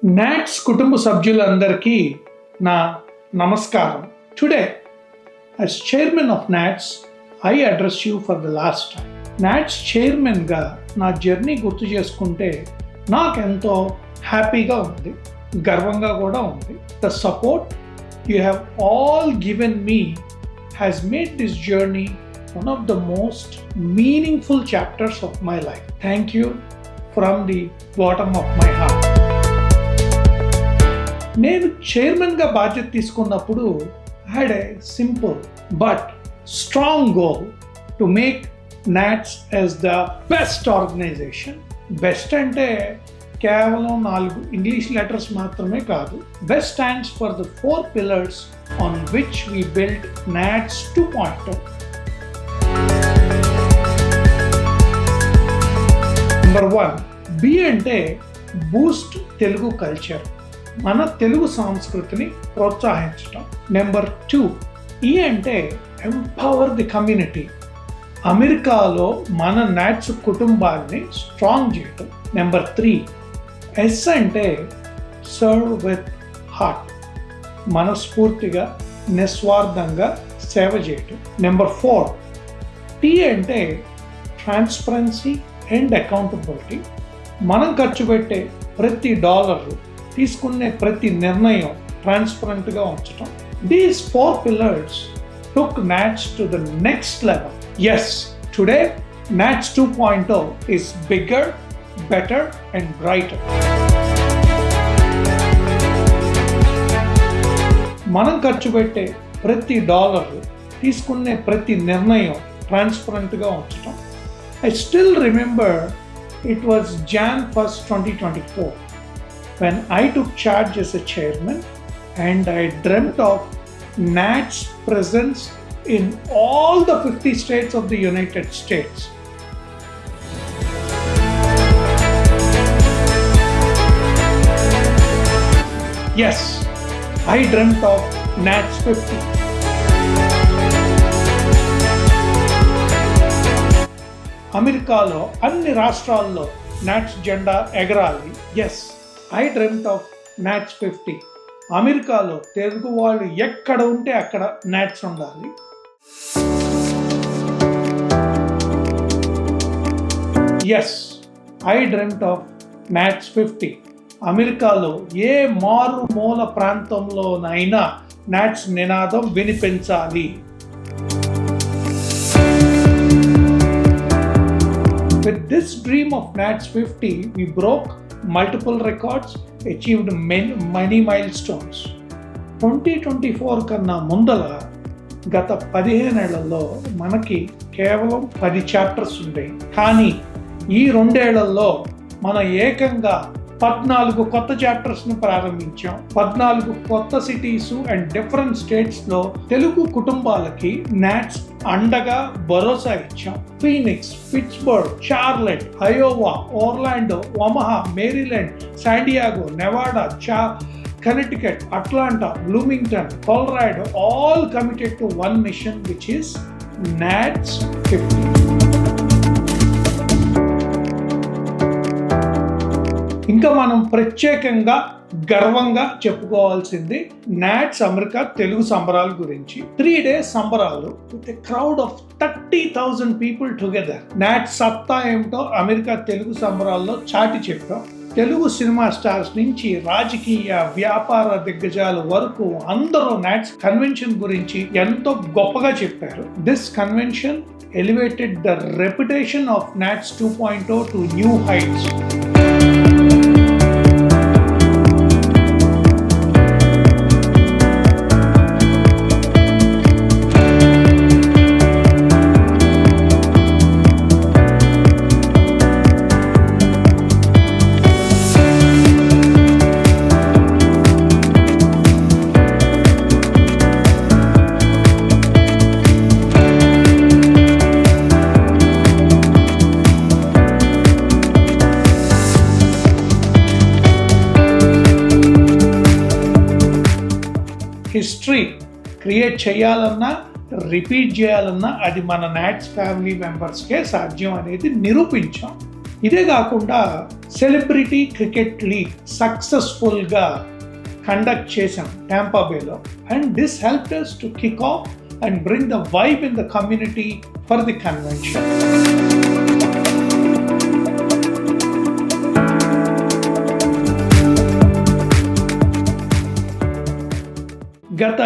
NATS కుటుంబ సభ్యులందరికీ నా నమస్కారం. Today as chairman of NATS I address you for the last time. NATS చైర్మన్గా నా జర్నీ గుర్తు చేసుకుంటే నాకెంతో హ్యాపీగా ఉంది, గర్వంగా కూడా ఉంది. The support you have all given me has made this journey one of the most meaningful chapters of my life. Thank you from the bottom of my heart. నేను చైర్మన్గా బాధ్యత తీసుకున్నప్పుడు had a simple but strong goal to make NATS as the best organization. Best అంటే కేవలం 4 English letters మాత్రమే కాదు. Best stands for the 4 pillars on which we built NATS 2.0. Number 1 B అంటే boost Telugu culture, మన తెలుగు సంస్కృతిని ప్రోత్సహించడం. నెంబర్ 2 ఈ అంటే ఎంపవర్ ది కమ్యూనిటీ, అమెరికాలో మన నాట్స్ కుటుంబాన్ని స్ట్రాంగ్ చేయడం. నెంబర్ 3 ఎస్ అంటే సర్వ్ విత్ హార్ట్, మనస్ఫూర్తిగా నిస్వార్థంగా సేవ చేయటం. నెంబర్ 4 టీ అంటే ట్రాన్స్పరెన్సీ అండ్ అకౌంటబిలిటీ, మనం ఖర్చు పెట్టే ప్రతి డాలర్, తీసుకునే ప్రతి నిర్ణయం ట్రాన్స్పరెంట్గా ఉంచడం. These 4 pillars took NATS to the next level. Yes, today NATS 2.0 is bigger, better and brighter. మనం ఖర్చు పెట్టే ప్రతి డాలర్, తీసుకునే ప్రతి నిర్ణయం ట్రాన్స్పరెంట్గా ఉంచడం. I still remember it was Jan 1st, 2024 when I took charge as a chairman and I dreamt of NATS presence in all the 50 states of the United States. Yes, I dreamt of NATS 50. అమెరికాలో అన్ని రాష్ట్రాల్లో NATS జెండా ఎగరాలి. Yes, I dreamed of NATS 50. అమెరికాలో తెలుగు వాళ్ళు ఎక్కడ ఉంటే అక్కడ నాట్స్ ఉండాలి. Yes, I dreamed of NATS 50. అమెరికాలో ఏ మారుమూల ప్రాంతంలోనైనా నాట్స్ నినాదం వినిపించాలి. With this dream of NATS 50, we broke multiple records, achieved many milestones. 2024 కన్నా ముందల గత 15 ఏళ్లలో మనకి కేవలం 10 చాప్టర్స్ ఉండేవి. కానీ ఈ 2 ఏళ్లలో మన ఏకంగా 14 కొత్త చాప్టర్స్ను ప్రారంభించాం. 14 కొత్త సిటీస్ అండ్ డిఫరెంట్ స్టేట్స్లో తెలుగు కుటుంబాలకి నాట్స్ అండగా భరోసా ఇచ్చాం. Phoenix, Pittsburgh, Charlotte, Iowa, Orlando, Omaha, Maryland, San Diego, Nevada, Connecticut, Atlanta, Bloomington, Colorado, all committed to one mission, which is NATS 50. ఇంకా మనం ప్రత్యేకంగా గర్వంగా చెప్పుకోవాల్సింది నాట్స్ అమెరికా తెలుగు సంబరాల గురించి. 3 days సంబరాలు with a crowd of 30,000 people together. NATS సత్తా ఏమిటో అమెరికా తెలుగు సంబరాల్లో చాటి చెప్పాం. తెలుగు సినిమా స్టార్స్ నుంచి రాజకీయ వ్యాపార దిగ్గజాల వరకు అందరూ నాట్స్ కన్వెన్షన్ గురించి ఎంతో గొప్పగా చెప్పారు. This convention elevated the reputation of NATS 2.0 to new heights. History create చేయాలన్నా, రిపీట్ చేయాలన్నా అది మన నాట్స్ ఫ్యామిలీ మెంబర్స్కే సాధ్యం అనేది నిరూపించాం. ఇదే కాకుండా సెలబ్రిటీ క్రికెట్ లీగ్ సక్సెస్ఫుల్గా కండక్ట్ చేశాం టాంపా బేలో, and this helped us to kick off and bring the vibe in the community for the convention. గత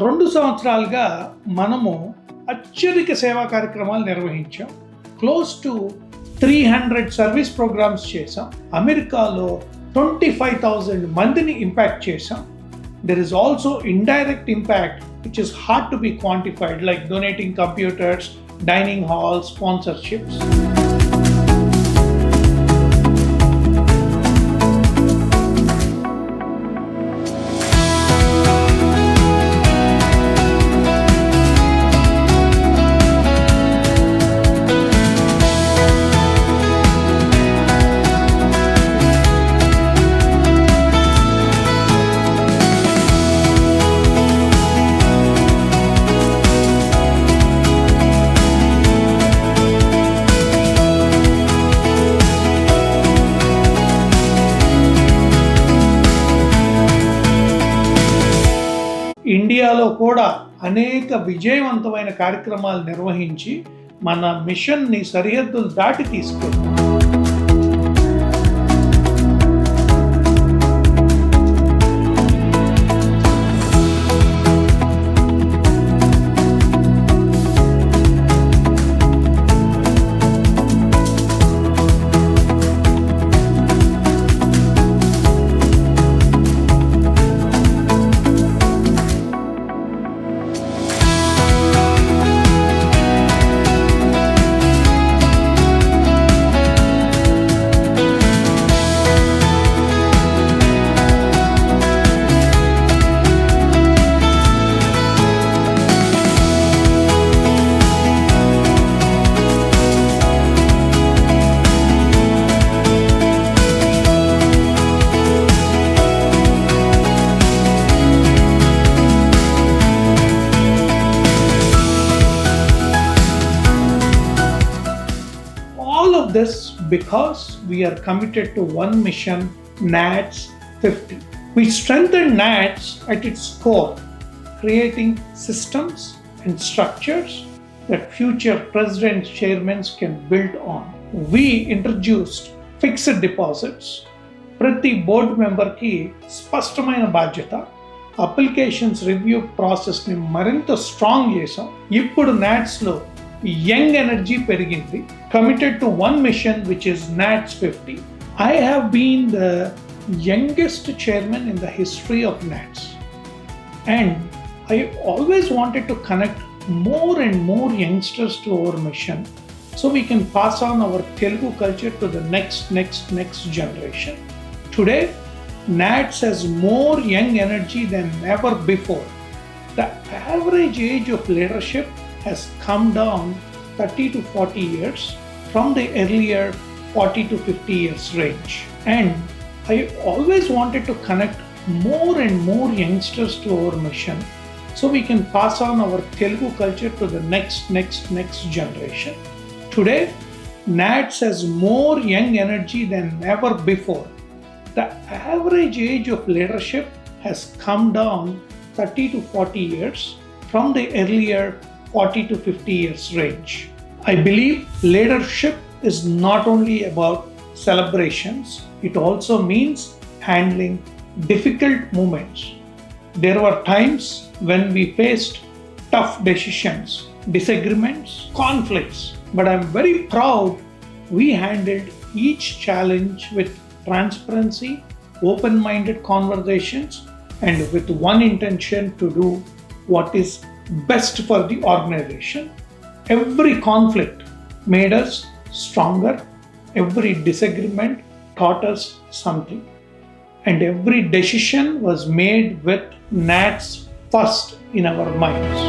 2 సంవత్సరాలుగా మనము అత్యధిక సేవా కార్యక్రమాలు నిర్వహించాం. క్లోజ్ టు 300 సర్వీస్ ప్రోగ్రామ్స్ చేసాం. అమెరికాలో 25,000 మందిని ఇంపాక్ట్ చేసాం. There is also indirect impact which is hard to be quantified, like donating computers, dining halls, sponsorships. ఇండియాలో కూడా అనేక విజయవంతమైన కార్యక్రమాలు నిర్వహించి మన మిషన్ని సరిహద్దులు దాటి తీసుకెళ్తాం. This because we are committed to one mission, NATS 50. We strengthen NATS at its core, creating systems and structures that future presidents, chairmen can build on. We introduced fixed deposits. ప్రతి బోర్డ్ మెంబర్కి స్పష్టమైన బాధ్యత. Applications review ప్రాసెస్ని మరింత strong చేసాం. ఇప్పుడు NATSలో young energy పెరిగింది. Committed to one mission which is NATS 50. I have been the youngest chairman in the history of NATS, and I always wanted to connect more and more youngsters to our mission so we can pass on our Telugu culture to the next generation. Today NATS has more young energy than ever before. The average age of leadership has come down 30 to 40 years from the earlier 40 to 50 years range. And I always wanted to connect more and more youngsters to our mission so we can pass on our Telugu culture to the next generation. Today, NATS has more young energy than ever before. The average age of leadership has come down 30 to 40 years from the earlier 40 to 50 years range. I believe leadership is not only about celebrations, it also means handling difficult moments. There were times when we faced tough decisions, disagreements, conflicts, but I'm very proud we handled each challenge with transparency, open-minded conversations, and with one intention to do what is best for the organization. Every conflict made us stronger, every disagreement taught us something, and every decision was made with NATS first in our minds.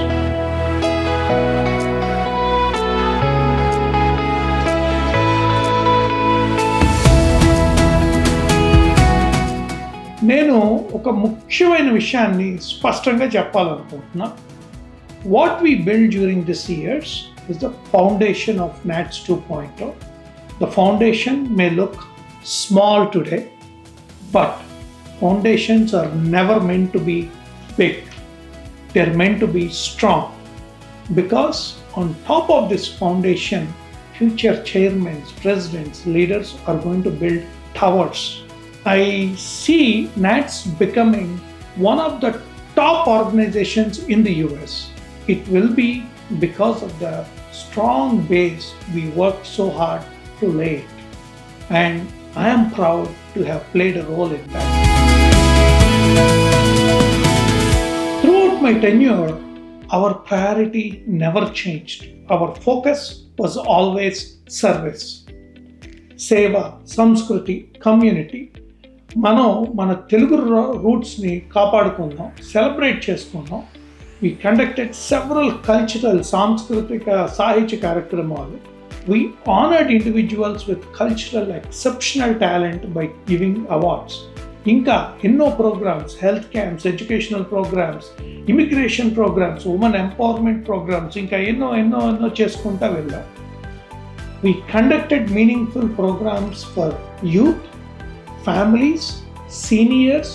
నేను ఒక ముఖ్యమైన విషయాన్ని స్పష్టంగా చెప్పాలనుకుంటున్నా. What we built during these years is the foundation of NATS 2.0. The foundation may look small today, but foundations are never meant to be big. They're meant to be strong because on top of this foundation, future chairmen, presidents, leaders are going to build towers. I see NATS becoming one of the top organizations in the US. It will be because of the strong base we worked so hard to lay it. And I am proud to have played a role in that. Throughout my tenure, our priority never changed. Our focus was always service. Seva, Samskruti, community. మనం మన తెలుగు రూట్స్ని కాపాడుకుందాం, celebrate చేసుకుందాం. We conducted several cultural, సాంస్కృతిక సాహిత్య కార్యక్రమాలు. We honored individuals with cultural exceptional talent by giving awards. ఇంకా ఎన్నో programmes, health camps, educational programmes, immigration programmes, women empowerment programmes, ఇంకా ఎన్నో ఎన్నో ఎన్నో చేసుకుంటా వెళ్ళాం. We conducted meaningful programs for youth, families, seniors,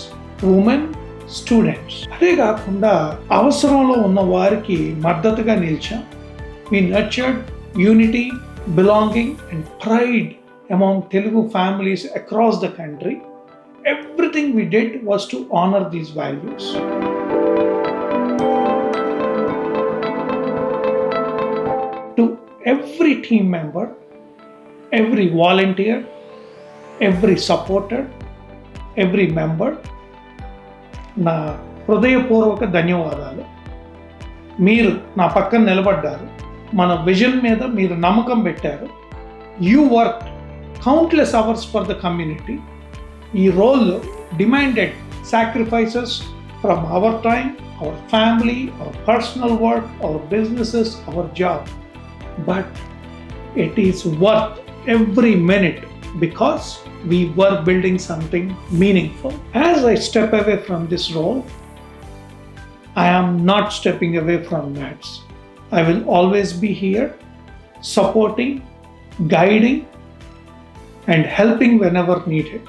women, students. అదే కాకుండా అవసరంలో ఉన్న వారికి మద్దతుగా నిలిచాం. We nurtured unity, belonging and pride among Telugu families across the country. Everything we did was to honor these values. To every team member, every volunteer, every supporter, every member, నా హృదయపూర్వక ధన్యవాదాలు. మీరు నా పక్కన నిలబడ్డారు, మన విజన్ మీద మీరు నమ్మకం పెట్టారు. You work countless hours for the community. ఈ role demanded sacrifices from our time, our family, our personal work, our businesses, our job. But it is worth every minute because we were building something meaningful. As I step away from this role, I am not stepping away from NATS. I will always be here, supporting, guiding, and helping whenever needed.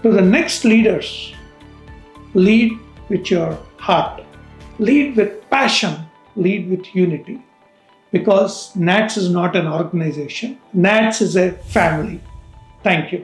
To the next leaders, lead with your heart, lead with passion, lead with unity. Because NATS is not an organization. NATS is a family. Thank you.